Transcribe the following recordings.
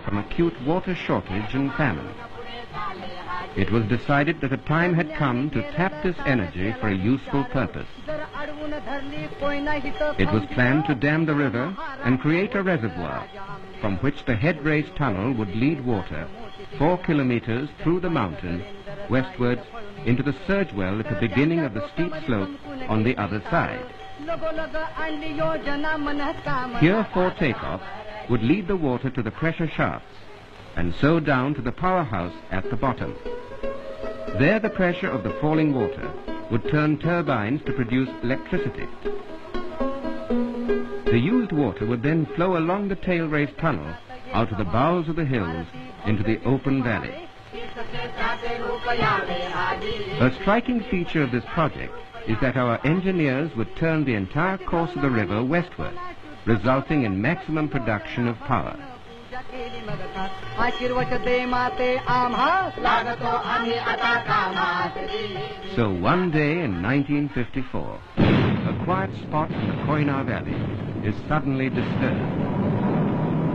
from acute water shortage and famine. It was decided that the time had come to tap this energy for a useful purpose. It was planned to dam the river and create a reservoir from which the head-raised tunnel would lead water 4 kilometers through the mountain westwards into the surge well at the beginning of the steep slope on the other side. Here for takeoff would lead the water to the pressure shafts and so down to the powerhouse at the bottom. There the pressure of the falling water would turn turbines to produce electricity. The used water would then flow along the tail-raised tunnel out of the bowels of the hills into the open valley. A striking feature of this project is that our engineers would turn the entire course of the river westward, resulting in maximum production of power. So one day in 1954, a quiet spot in the Koyna Valley is suddenly disturbed.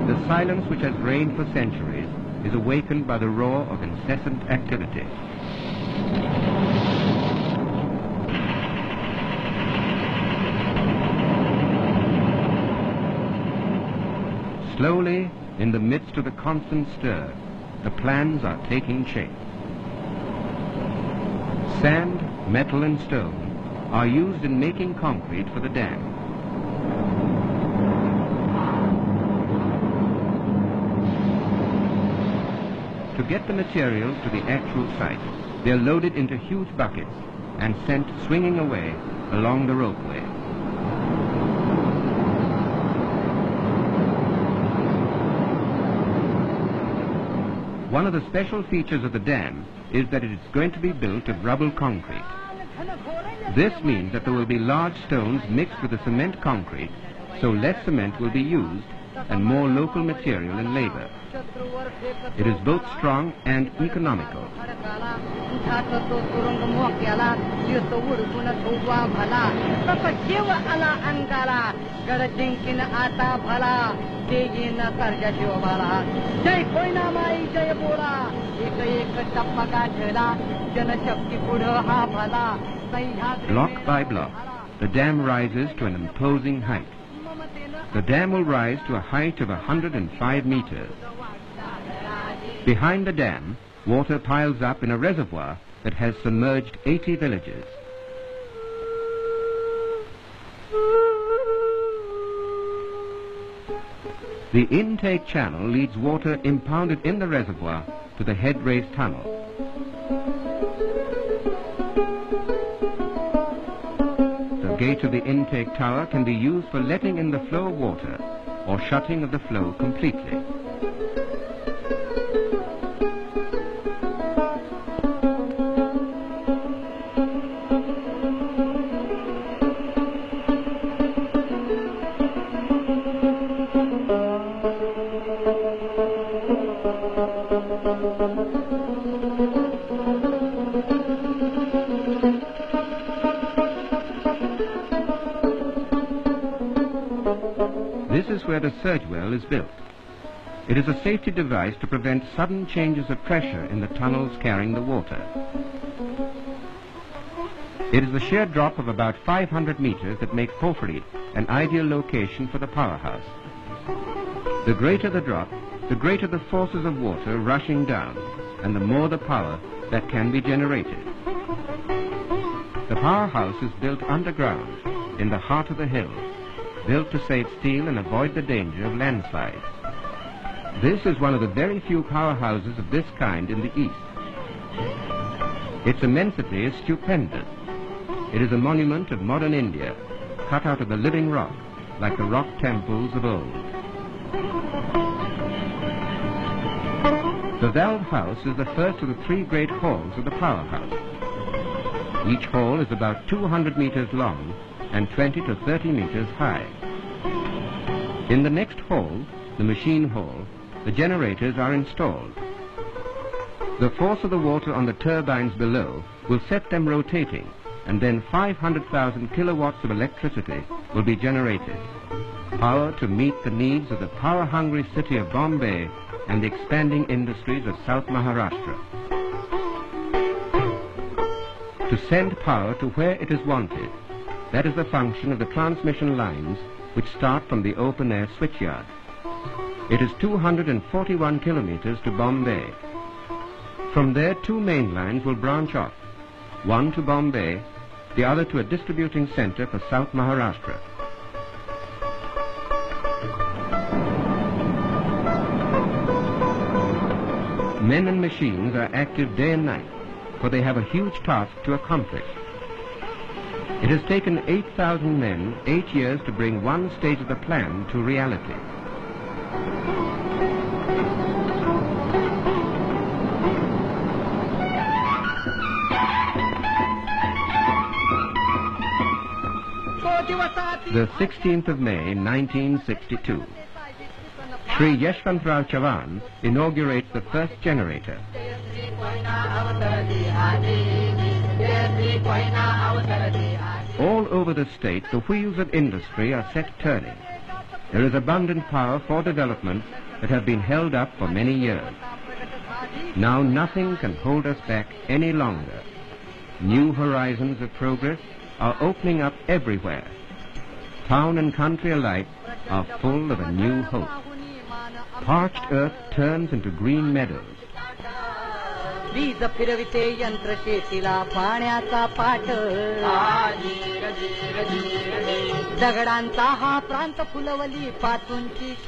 The silence which has reigned for centuries is awakened by the roar of incessant activity. Slowly, in the midst of the constant stir, the plans are taking shape. Sand, metal and stone are used in making concrete for the dam. To get the materials to the actual site, they are loaded into huge buckets and sent swinging away along the ropeway. One of the special features of the dam is that it is going to be built of rubble concrete. This means that there will be large stones mixed with the cement concrete, so less cement will be used and more local material and labor. It is both strong and economical. Block by block, the dam rises to an imposing height. The dam will rise to a height of 105 meters. Behind the dam, water piles up in a reservoir that has submerged 80 villages. The intake channel leads water impounded in the reservoir to the head-raised tunnel. The gate of the intake tower can be used for letting in the flow of water or shutting of the flow completely. This is where the surge well is built. It is a safety device to prevent sudden changes of pressure in the tunnels carrying the water. It is the sheer drop of about 500 meters that make Pofari an ideal location for the powerhouse. The greater the drop, the greater the forces of water rushing down, and the more the power that can be generated. The powerhouse is built underground, in the heart of the hills, built to save steel and avoid the danger of landslides. This is one of the very few powerhouses of this kind in the East. Its immensity is stupendous. It is a monument of modern India, cut out of the living rock, like the rock temples of old. The valve house is the first of the three great halls of the powerhouse. Each hall is about 200 meters long and 20 to 30 meters high. In the next hall, the machine hall, the generators are installed. The force of the water on the turbines below will set them rotating, and then 500,000 kilowatts of electricity will be generated. Power to meet the needs of the power-hungry city of Bombay and the expanding industries of South Maharashtra. To send power to where it is wanted, that is the function of the transmission lines which start from the open-air switchyard. It is 241 kilometers to Bombay. From there, 2 main lines will branch off, one to Bombay, the other to a distributing center for South Maharashtra. Men and machines are active day and night, for they have a huge task to accomplish. It has taken 8,000 men 8 years to bring one stage of the plan to reality. The 16th of May, 1962. Sri Yashwantrao Chavan inaugurates the first generator. All over the state, the wheels of industry are set turning. There is abundant power for development that have been held up for many years. Now nothing can hold us back any longer. New horizons of progress are opening up everywhere. Town and country alike are full of a new hope. Parched earth turns into green meadows.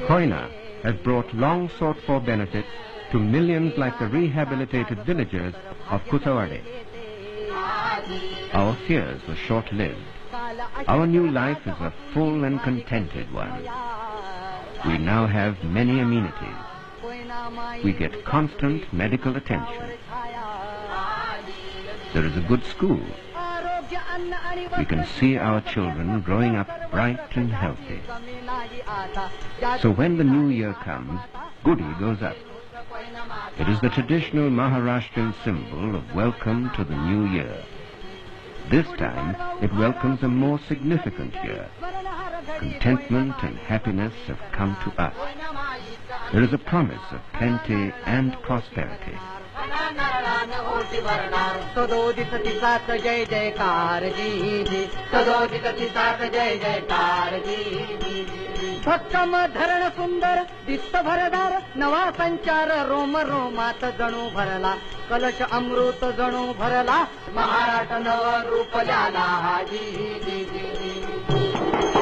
Koina has brought long sought for benefits to millions like the rehabilitated villagers of Kusawade. Our fears were short-lived. Our new life is a full and contented one. We now have many amenities. We get constant medical attention. There is a good school. We can see our children growing up bright and healthy. So when the new year comes, Gudi goes up. It is the traditional Maharashtrian symbol of welcome to the new year. This time, it welcomes a more significant year. Contentment and happiness have come to us. There is a promise of plenty and prosperity. भक्कम धरण सुंदर दिसत भरदार नवा संचार रोम रोमात जणू भरला कलश अमृत जणू भरला महाराष्ट्र नव रूप ल्याला जी जी जी जी